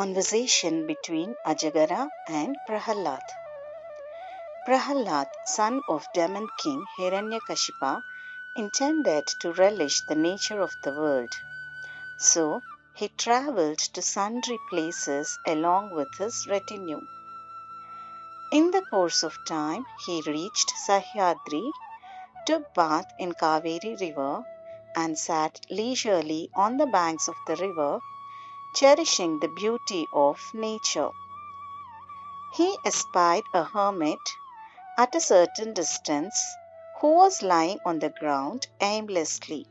Conversation between Ajagara and Prahalad. Prahalad, son of demon king Hiranyakashipa, intended to relish the nature of the world. So he travelled to sundry places along with his retinue. In the course of time, he reached Sahyadri, took bath in Kaveri river, and sat leisurely on the banks of the river, cherishing the beauty of nature. He espied a hermit at a certain distance who was lying on the ground aimlessly.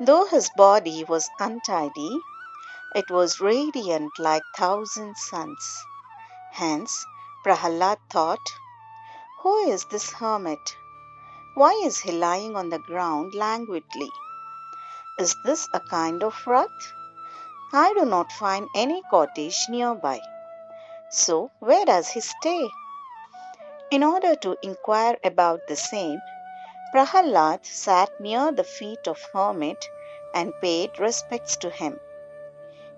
Though his body was untidy, it was radiant like thousand suns. Hence, Prahalad thought, "Who is this hermit? Why is he lying on the ground languidly? Is this a kind of wrath? I do not find any cottage nearby. So, where does he stay?" In order to inquire about the same, Prahalad sat near the feet of hermit and paid respects to him.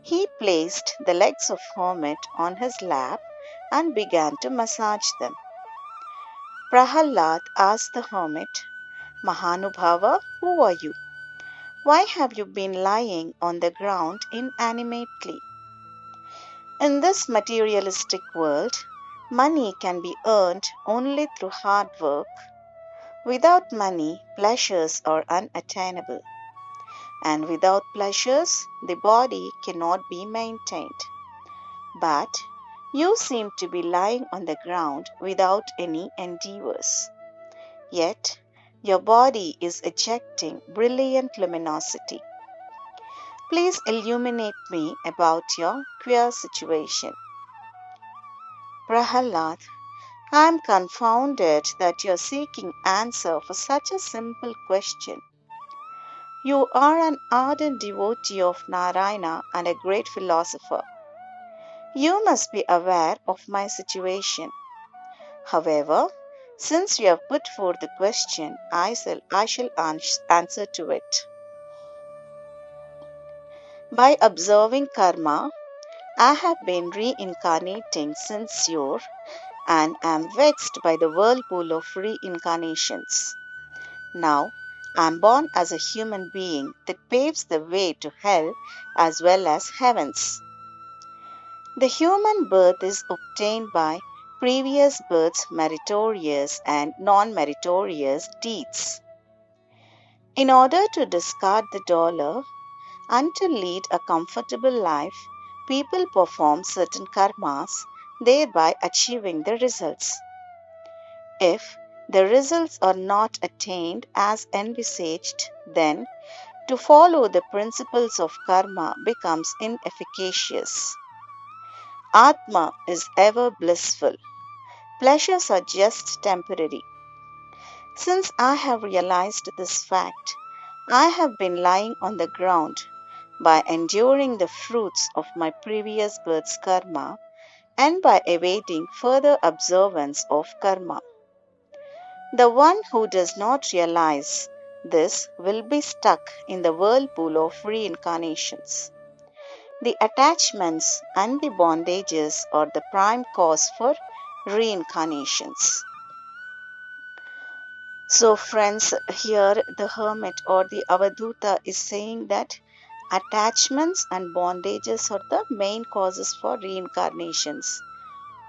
He placed the legs of hermit on his lap and began to massage them. Prahalad asked the hermit, "Mahanubhava, who are you? Why have you been lying on the ground inanimately?" In this materialistic world, money can be earned only through hard work. Without money, pleasures are unattainable, and without pleasures, the body cannot be maintained. But you seem to be lying on the ground without any endeavors. Yet your body is ejecting brilliant luminosity. Please illuminate me about your queer situation. Prahalad, I am confounded that you are seeking answer for such a simple question. You are an ardent devotee of Narayana and a great philosopher. You must be aware of my situation. However, since you have put forth the question, I shall answer to it. By observing karma, I have been reincarnating since yore and am vexed by the whirlpool of reincarnations. Now I am born as a human being that paves the way to hell as well as heavens. The human birth is obtained by previous birth's meritorious and non-meritorious deeds. In order to discard the dollar and to lead a comfortable life, people perform certain karmas, thereby achieving the results. If the results are not attained as envisaged, then to follow the principles of karma becomes inefficacious. Atma is ever blissful. Pleasures are just temporary. Since I have realized this fact, I have been lying on the ground by enduring the fruits of my previous birth's karma and by awaiting further observance of karma. The one who does not realize this will be stuck in the whirlpool of reincarnations. The attachments and the bondages are the prime cause for reincarnations. So, friends, here the hermit or the Avaduta is saying that attachments and bondages are the main causes for reincarnations.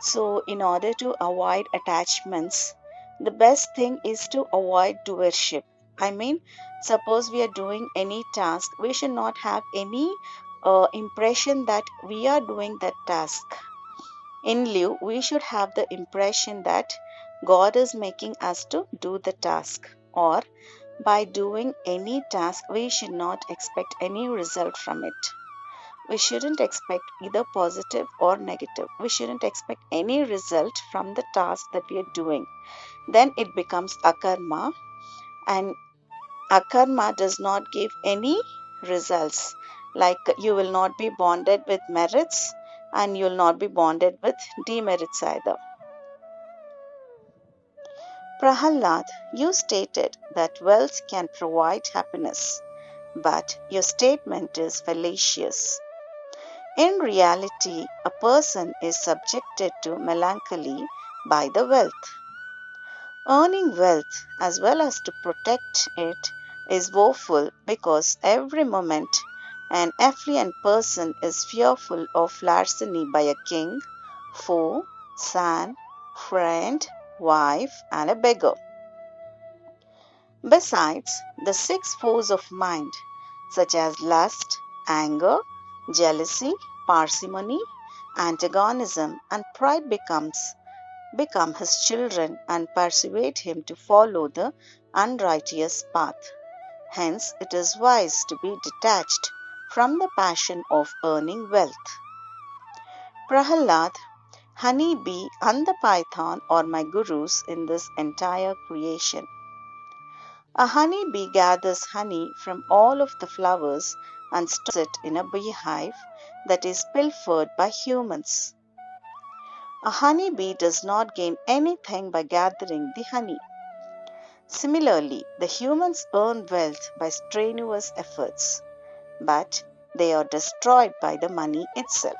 So, in order to avoid attachments, the best thing is to avoid doership. I mean, suppose we are doing any task, we should not have any impression that we are doing that task. In lieu, we should have the impression that God is making us to do the task, or by doing any task, we should not expect any result from it. We shouldn't expect either positive or negative. We shouldn't expect any result from the task that we are doing. Then it becomes akarma, and akarma does not give any results. Like you will not be bonded with merits and you will not be bonded with demerits either. Prahalad, you stated that wealth can provide happiness, but your statement is fallacious. In reality, a person is subjected to melancholy by the wealth. Earning wealth as well as to protect it is woeful because every moment an affluent person is fearful of larceny by a king, foe, son, friend, wife, and a beggar. Besides, the six foes of mind, such as lust, anger, jealousy, parsimony, antagonism, and pride become his children and persuade him to follow the unrighteous path. Hence, it is wise to be detached from the passion of earning wealth. Prahalad, honey bee, and the python are my gurus in this entire creation. A honey bee gathers honey from all of the flowers and stores it in a beehive that is pilfered by humans. A honey bee does not gain anything by gathering the honey. Similarly, the humans earn wealth by strenuous efforts, but they are destroyed by the money itself.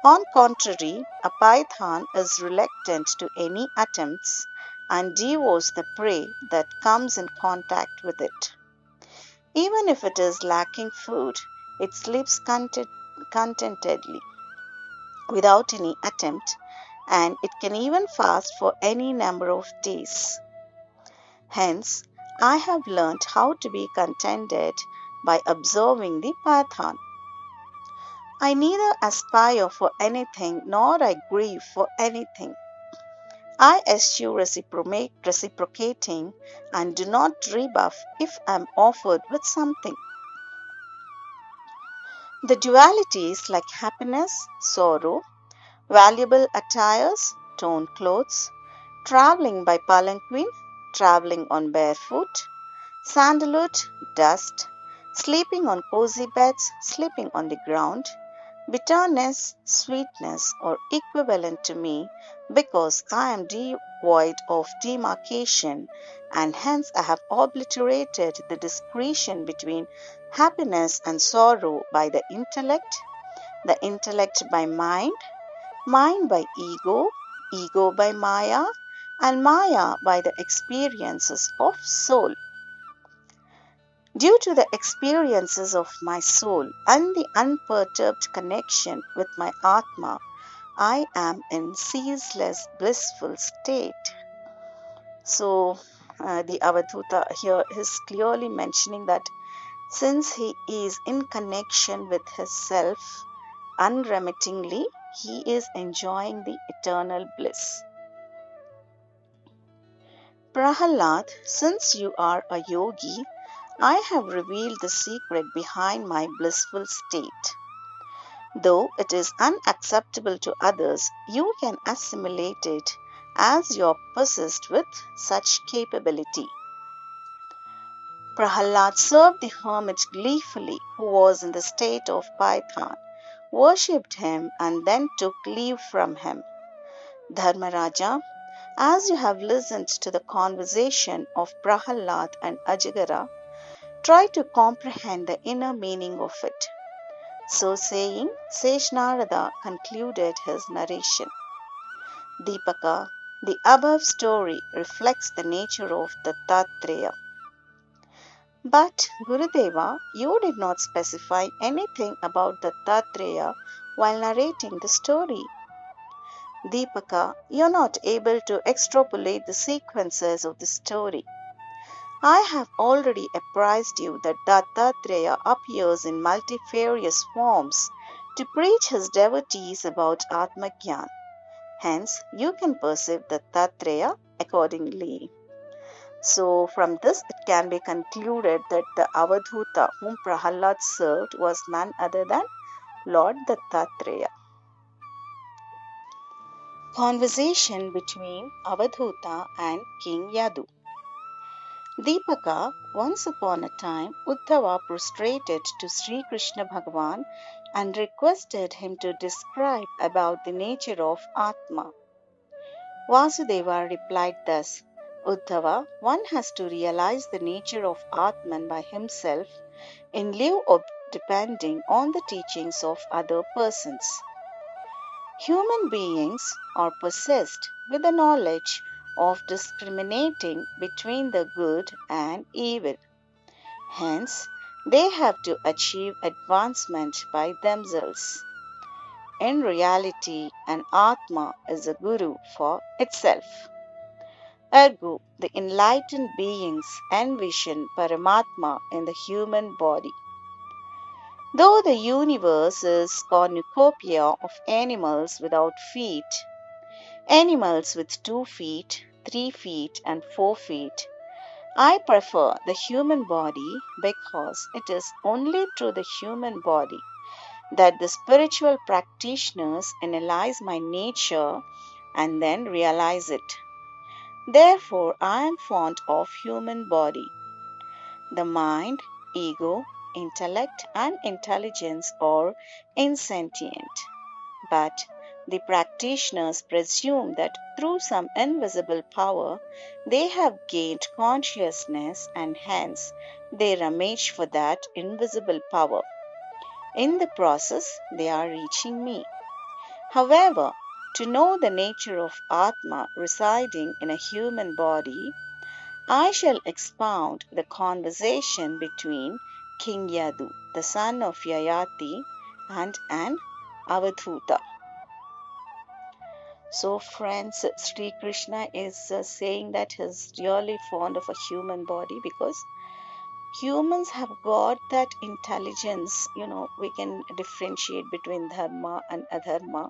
On contrary, a python is reluctant to any attempts and devours the prey that comes in contact with it. Even if it is lacking food, it sleeps contentedly without any attempt, and it can even fast for any number of days. Hence, I have learnt how to be contented by observing the python. I neither aspire for anything nor I grieve for anything. I eschew reciprocating and do not rebuff if I am offered with something. The dualities like happiness, sorrow, valuable attires, torn clothes, travelling by palanquin, travelling on barefoot, sandalwood, dust, sleeping on cozy beds, sleeping on the ground, bitterness, sweetness are equivalent to me because I am devoid of demarcation and hence I have obliterated the discretion between happiness and sorrow by the intellect by mind, mind by ego, ego by Maya, and Maya by the experiences of soul. Due to the experiences of my soul and the unperturbed connection with my Atma, I am in ceaseless blissful state. So, the Avadhuta here is clearly mentioning that since he is in connection with his self unremittingly, he is enjoying the eternal bliss. Prahalad, since you are a yogi, I have revealed the secret behind my blissful state. Though it is unacceptable to others, you can assimilate it as you are possessed with such capability. Prahalad served the hermit gleefully, who was in the state of Python, worshipped him, and then took leave from him. Dharmaraja, as you have listened to the conversation of Prahalad and Ajagara, try to comprehend the inner meaning of it. So saying, Seshnarada concluded his narration. Deepaka, the above story reflects the nature of Dattatreya. But Gurudeva, you did not specify anything about Dattatreya while narrating the story. Deepaka, you are not able to extrapolate the sequences of the story. I have already apprised you that Dattatreya appears in multifarious forms to preach his devotees about Atmagyan. Hence, you can perceive Dattatreya accordingly. So, from this it can be concluded that the Avadhuta whom Prahalad served was none other than Lord Dattatreya. Conversation between Avadhuta and King Yadu. Deepaka, once upon a time, Uddhava prostrated to Sri Krishna Bhagavan and requested him to describe about the nature of Atma. Vasudeva replied thus, Uddhava, one has to realize the nature of Atman by himself in lieu depending on the teachings of other persons. Human beings are possessed with the knowledge of discriminating between the good and evil. Hence, they have to achieve advancement by themselves. In reality, an Atma is a Guru for itself. Ergo, the enlightened beings envision Paramatma in the human body. Though the universe is cornucopia of animals without feet, animals with 2 feet, 3 feet, and 4 feet, I prefer the human body because it is only through the human body that the spiritual practitioners analyze my nature and then realize it. Therefore, I am fond of human body. The mind, ego, intellect, and intelligence are insentient. But the practitioners presume that through some invisible power they have gained consciousness and hence they rummage for that invisible power. In the process, they are reaching me. However, to know the nature of Atma residing in a human body, I shall expound the conversation between King Yadu, the son of Yayati, and an Avadhuta. So, friends, Sri Krishna is saying that he's really fond of a human body because humans have got that intelligence. We can differentiate between dharma and adharma,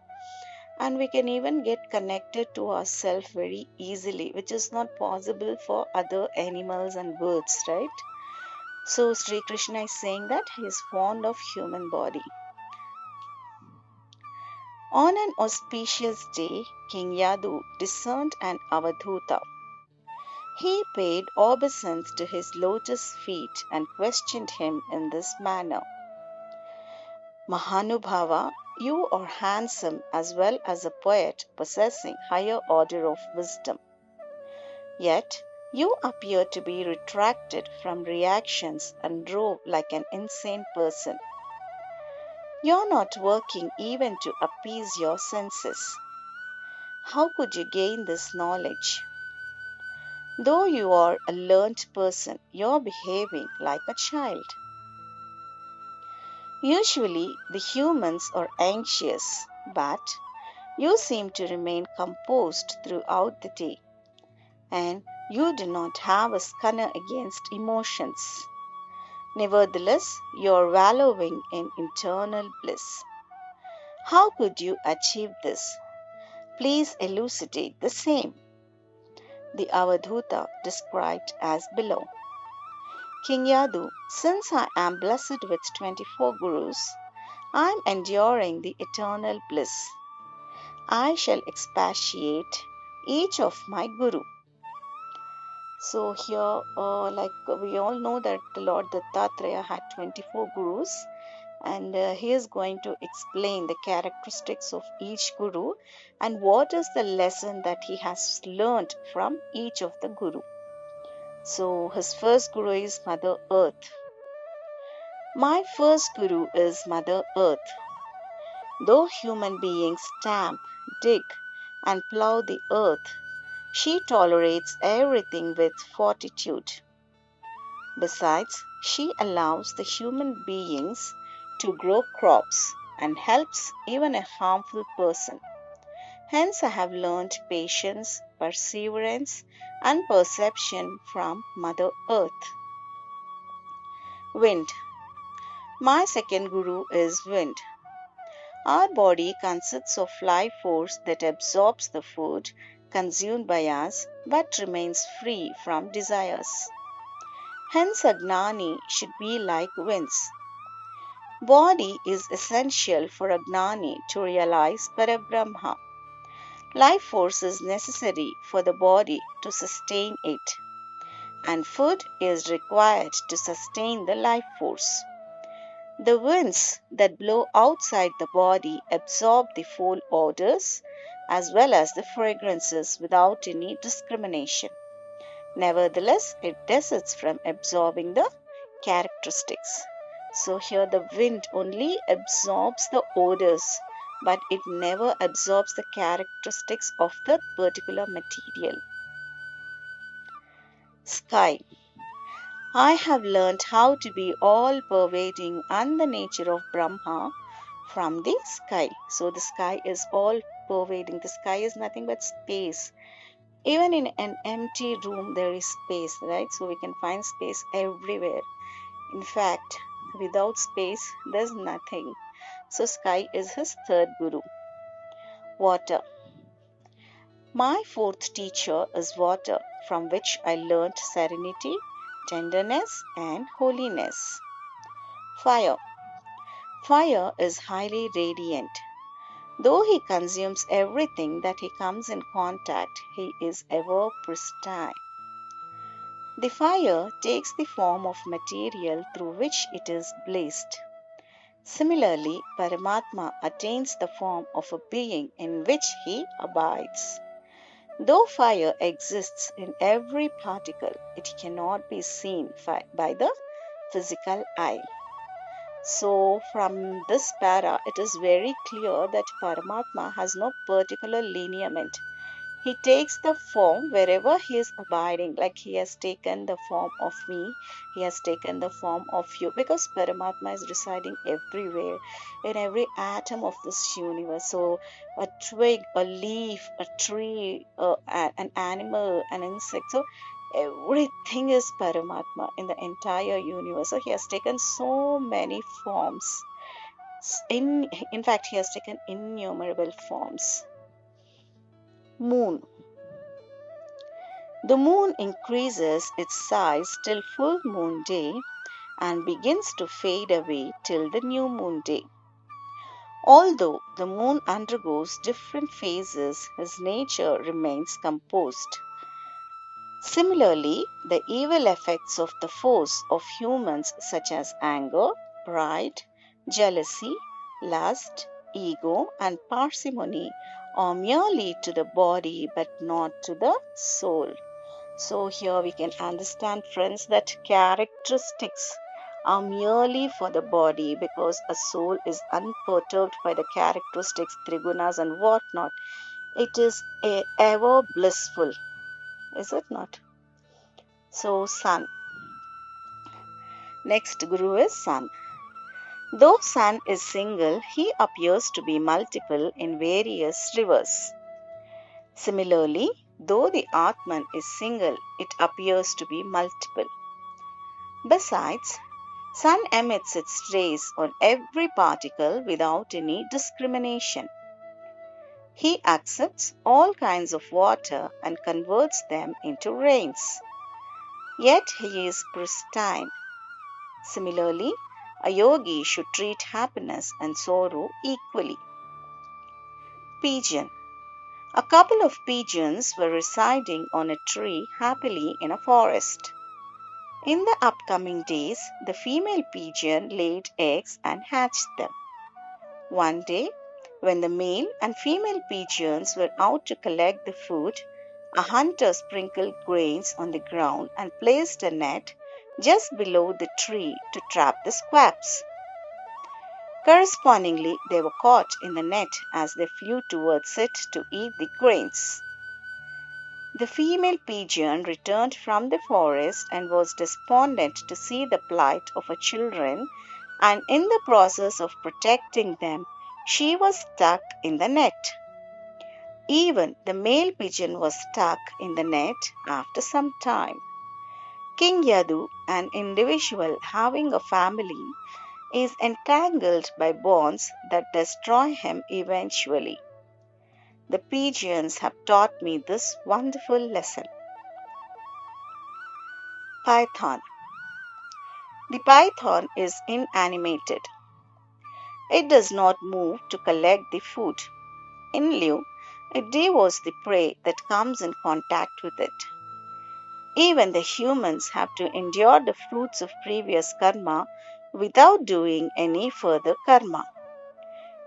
and we can even get connected to ourselves very easily, which is not possible for other animals and birds, right? So, Sri Krishna is saying that he is fond of human body. On an auspicious day, King Yadu discerned an Avadhuta. He paid obeisance to his lotus feet and questioned him in this manner: Mahanubhava, you are handsome as well as a poet possessing higher order of wisdom. Yet you appear to be retracted from reactions and rove like an insane person. You're not working even to appease your senses. How could you gain this knowledge? Though you are a learned person, you're behaving like a child. Usually, the humans are anxious, but you seem to remain composed throughout the day, and you do not have a scunner against emotions. Nevertheless, you are wallowing in internal bliss. How could you achieve this? Please elucidate the same. The Avadhuta described as below. King Yadu, since I am blessed with 24 gurus, I am enduring the eternal bliss. I shall expatiate each of my guru. So here, like we all know that the Lord Dattatreya had 24 gurus, and he is going to explain the characteristics of each guru and what is the lesson that he has learned from each of the guru. So his first guru is Mother Earth. My first guru is Mother Earth. Though human beings stamp, dig, and plow the earth, she tolerates everything with fortitude. Besides, she allows the human beings to grow crops and helps even a harmful person. Hence, I have learned patience, perseverance, and perception from Mother Earth. Wind. My second guru is wind. Our body consists of life force that absorbs the food consumed by us but remains free from desires. Hence, a gnani should be like winds. Body is essential for a gnani to realize Parabrahma. Life force is necessary for the body to sustain it, and food is required to sustain the life force. The winds that blow outside the body absorb the foul odors as well as the fragrances without any discrimination. Nevertheless, it desists from absorbing the characteristics. So here the wind only absorbs the odors, but it never absorbs the characteristics of the particular material. Sky. I have learnt how to be all pervading and the nature of Brahma from the sky. So the sky is all pervading. The sky is nothing but space. Even in an empty room, there is space, right? So we can find space everywhere. In fact, without space, there's nothing. So sky is his third guru. Water. My fourth teacher is water, from which I learnt serenity, tenderness, and holiness. Fire. Fire is highly radiant. Though he consumes everything that he comes in contact, he is ever pristine. The fire takes the form of material through which it is blazed. Similarly, Paramatma attains the form of a being in which he abides. Though fire exists in every particle, it cannot be seen by the physical eye. So, from this para, it is very clear that Paramatma has no particular lineament. He takes the form wherever he is abiding, like he has taken the form of me, he has taken the form of you, because Paramatma is residing everywhere, in every atom of this universe. So, a twig, a leaf, a tree, an animal, an insect. So, everything is Paramatma in the entire universe. So, he has taken so many forms. In fact, he has taken innumerable forms. Moon. The moon increases its size till full moon day and begins to fade away till the new moon day. Although the moon undergoes different phases, his nature remains composed. Similarly, the evil effects of the force of humans, such as anger, pride, jealousy, lust, ego, and parsimony, are merely to the body but not to the soul. So, here we can understand, friends, that characteristics are merely for the body, because a soul is unperturbed by the characteristics, trigunas, and whatnot. It is ever blissful, is it not? So, sun. Next guru is sun. Though sun is single, he appears to be multiple in various rivers. Similarly, though the Atman is single, it appears to be multiple. Besides, sun emits its rays on every particle without any discrimination. He accepts all kinds of water and converts them into rains. Yet he is pristine. Similarly, a yogi should treat happiness and sorrow equally. Pigeon. A couple of pigeons were residing on a tree happily in a forest. In the upcoming days, the female pigeon laid eggs and hatched them. One day, when the male and female pigeons were out to collect the food, a hunter sprinkled grains on the ground and placed a net just below the tree to trap the squabs. Correspondingly, they were caught in the net as they flew towards it to eat the grains. The female pigeon returned from the forest and was despondent to see the plight of her children, and in the process of protecting them, she was stuck in the net. Even the male pigeon was stuck in the net after some time. King Yadu, an individual having a family, is entangled by bonds that destroy him eventually. The pigeons have taught me this wonderful lesson. Python. The python is inanimated. It does not move to collect the food. In lieu, it devours the prey that comes in contact with it. Even the humans have to endure the fruits of previous karma without doing any further karma.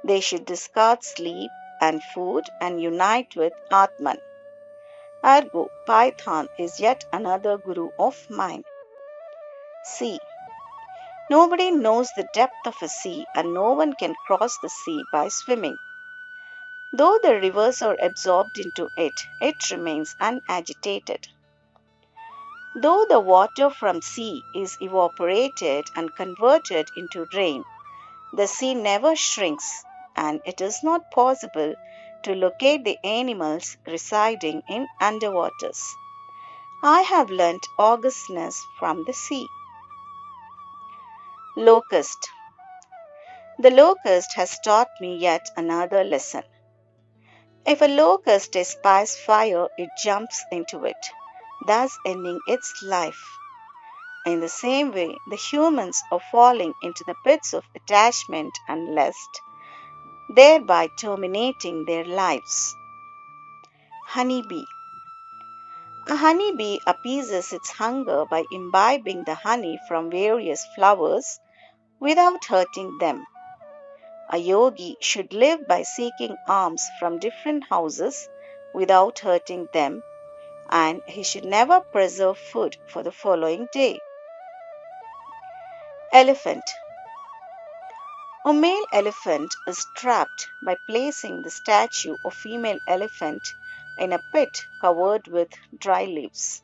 They should discard sleep and food and unite with Atman. Ergo, Python is yet another guru of mine. C. Nobody knows the depth of a sea, and no one can cross the sea by swimming. Though the rivers are absorbed into it, it remains unagitated. Though the water from sea is evaporated and converted into rain, the sea never shrinks, and it is not possible to locate the animals residing in underwaters. I have learnt augustness from the sea. Locust. The locust has taught me yet another lesson. If a locust espies fire, it jumps into it, thus ending its life. In the same way, the humans are falling into the pits of attachment and lust, thereby terminating their lives. Honeybee. A honeybee appeases its hunger by imbibing the honey from various flowers without hurting them. A yogi should live by seeking alms from different houses without hurting them, and he should never preserve food for the following day. Elephant. A male elephant is trapped by placing the statue of female elephant in a pit covered with dry leaves.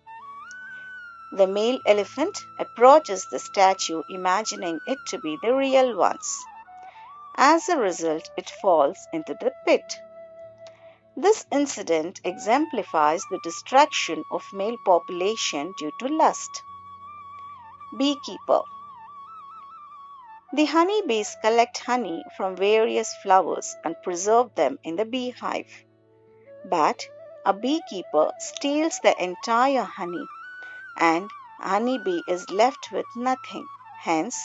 The male elephant approaches the statue imagining it to be the real ones. As a result, it falls into the pit. This incident exemplifies the destruction of male population due to lust. Beekeeper. The honeybees collect honey from various flowers and preserve them in the beehive. But a beekeeper steals the entire honey, and a honeybee is left with nothing. Hence,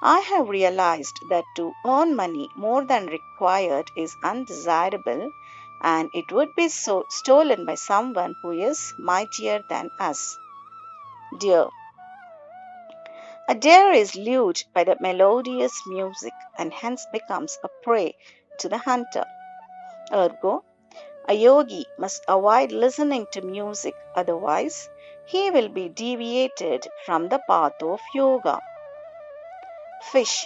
I have realized that to earn money more than required is undesirable, and it would be stolen by someone who is mightier than us. Deer. A deer is lured by the melodious music and hence becomes a prey to the hunter. Ergo, a yogi must avoid listening to music, otherwise, he will be deviated from the path of yoga. Fish.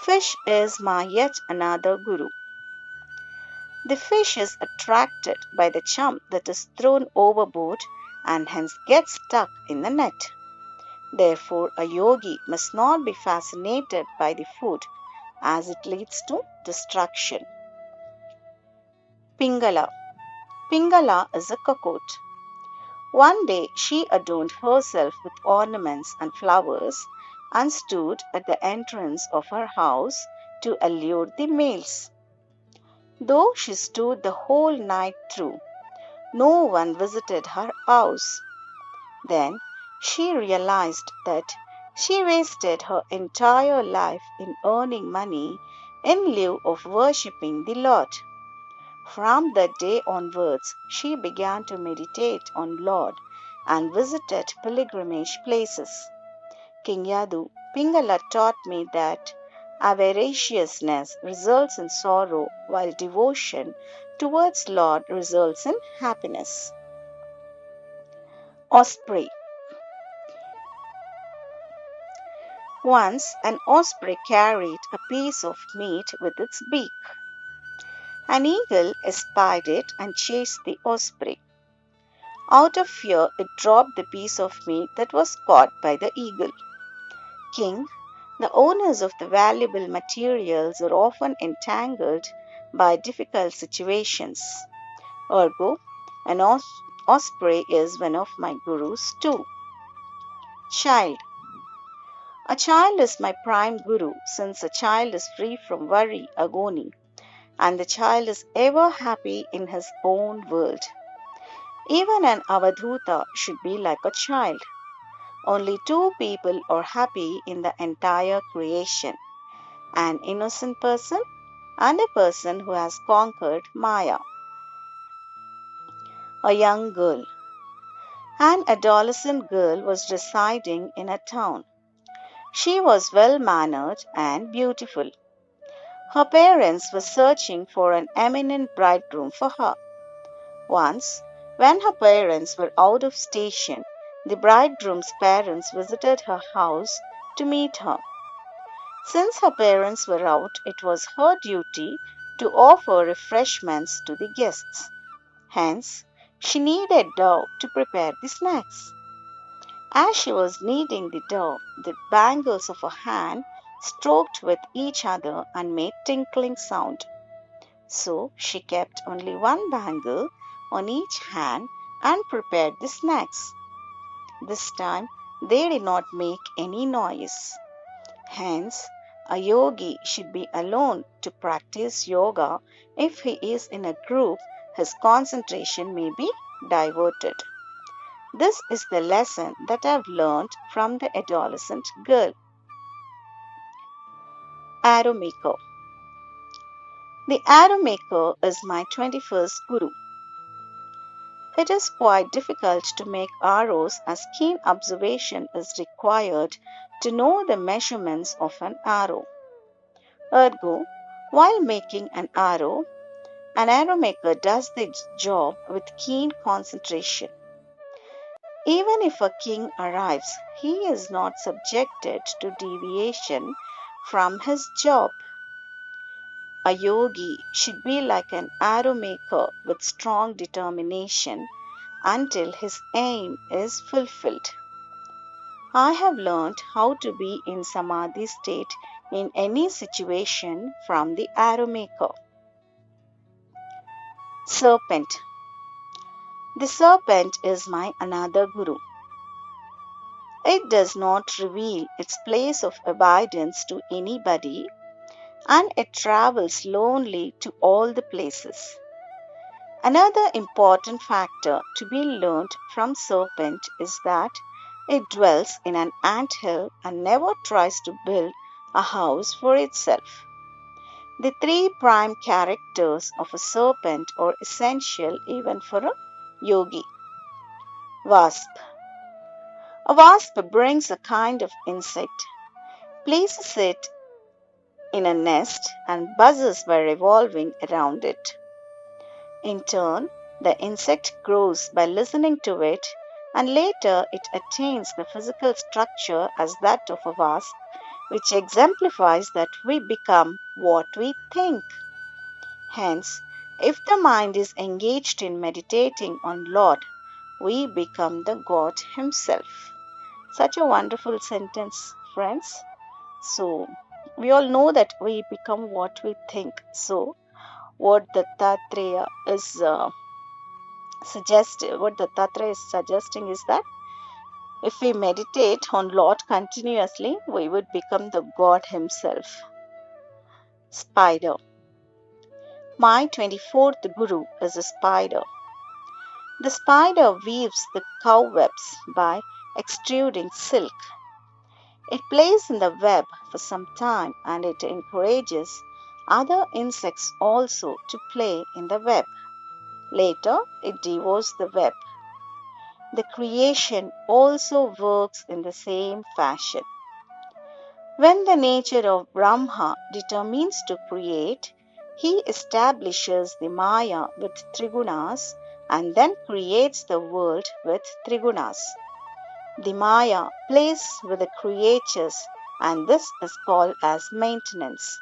Fish is my yet another guru. The fish is attracted by the chum that is thrown overboard and hence gets stuck in the net. Therefore, a yogi must not be fascinated by the food as it leads to destruction. Pingala. Pingala is a cocotte. One day she adorned herself with ornaments and flowers and stood at the entrance of her house to allure the males. Though she stood the whole night through, no one visited her house. Then she realized that she wasted her entire life in earning money in lieu of worshipping the Lord. From that day onwards, she began to meditate on Lord and visited pilgrimage places. King Yadu, Pingala taught me that avariciousness results in sorrow, while devotion towards Lord results in happiness. Osprey. Once an osprey carried a piece of meat with its beak. An eagle espied it and chased the osprey. Out of fear, it dropped the piece of meat that was caught by the eagle. King, the owners of the valuable materials are often entangled by difficult situations. Ergo, an osprey is one of my gurus too. Child. A child is my prime guru, since a child is free from worry, agony, and the child is ever happy in his own world. Even an avadhuta should be like a child. Only two people are happy in the entire creation: an innocent person and a person who has conquered Maya. A young girl. An adolescent girl was residing in a town. She was well mannered and beautiful. Her parents were searching for an eminent bridegroom for her. Once, when her parents were out of station, the bridegroom's parents visited her house to meet her. Since her parents were out, it was her duty to offer refreshments to the guests. Hence, she needed dough to prepare the snacks. As she was kneading the dough, the bangles of her hand stroked with each other and made tinkling sound. So she kept only one bangle on each hand and prepared the snacks. This time they did not make any noise. Hence, a yogi should be alone to practice yoga. If he is in a group, his concentration may be diverted. This is the lesson that I've learned from the adolescent girl. Arrow maker. The arrow maker is my 21st guru. It is quite difficult to make arrows as keen observation is required to know the measurements of an arrow. Ergo, while making an arrow maker does the job with keen concentration. Even if a king arrives, he is not subjected to deviation from his job. A yogi should be like an arrow maker with strong determination until his aim is fulfilled. I have learned how to be in samadhi state in any situation from the arrow maker. Serpent. The serpent is my another guru. It does not reveal its place of abidance to anybody, and it travels lonely to all the places. Another important factor to be learned from serpent is that it dwells in an anthill and never tries to build a house for itself. The three prime characters of a serpent are essential even for a yogi. Wasp. A wasp brings a kind of insect, places it in a nest, and buzzes by revolving around it. In turn, the insect grows by listening to it, and later it attains the physical structure as that of a wasp, which exemplifies that we become what we think. Hence, if the mind is engaged in meditating on Lord, we become the God Himself. Such a wonderful sentence, friends. So, we all know that we become what we think. So, what Dattatreya is suggesting is that if we meditate on Lord continuously, we would become the God Himself. Spider. My 24th guru is a spider. The spider weaves the cobwebs by extruding silk. It plays in the web for some time and it encourages other insects also to play in the web. Later, it devours the web. The creation also works in the same fashion. When the nature of Brahma determines to create, he establishes the Maya with Trigunas and then creates the world with Trigunas. The Maya plays with the creatures and this is called as maintenance.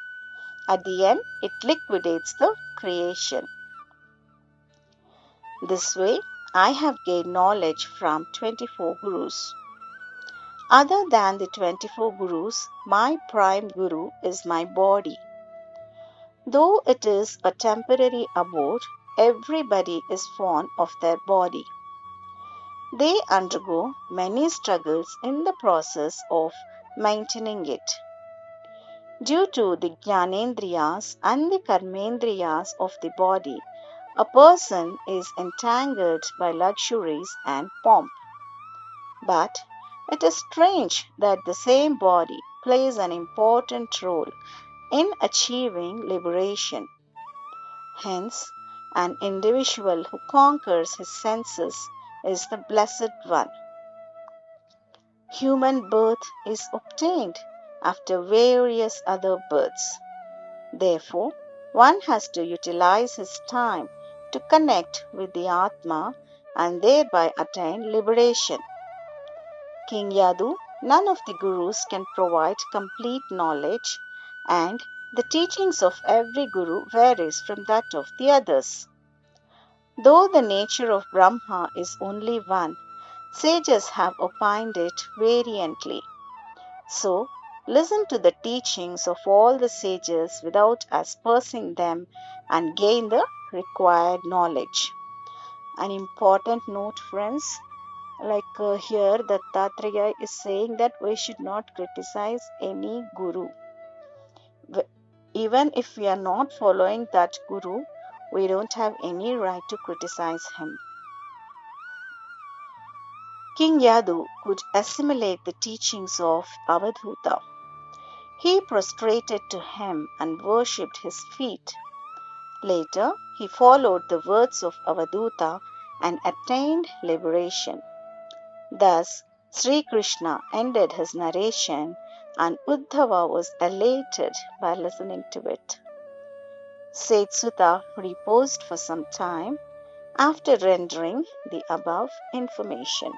At the end, it liquidates the creation. This way, I have gained knowledge from 24 gurus. Other than the 24 gurus, my prime guru is my body. Though it is a temporary abode, everybody is fond of their body. They undergo many struggles in the process of maintaining it. Due to the Jnanendriyas and the Karmendriyas of the body, a person is entangled by luxuries and pomp. But it is strange that the same body plays an important role in achieving liberation. Hence, an individual who conquers his senses is the Blessed One. Human birth is obtained after various other births. Therefore, one has to utilize his time to connect with the Atma and thereby attain liberation. King Yadu None of the gurus can provide complete knowledge, and the teachings of every guru varies from that of the others. Though the nature of Brahma is only one, sages have opined it variantly. So, listen to the teachings of all the sages without aspersing them and gain the required knowledge. An important note, friends, here Dattatreya is saying that we should not criticize any guru. Even if we are not following that guru, we don't have any right to criticize him. King Yadu could assimilate the teachings of Avadhuta. He prostrated to him and worshipped his feet. Later, he followed the words of Avadhuta and attained liberation. Thus, Sri Krishna ended his narration, and Uddhava was elated by listening to it. Sethsutta reposed for some time after rendering the above information.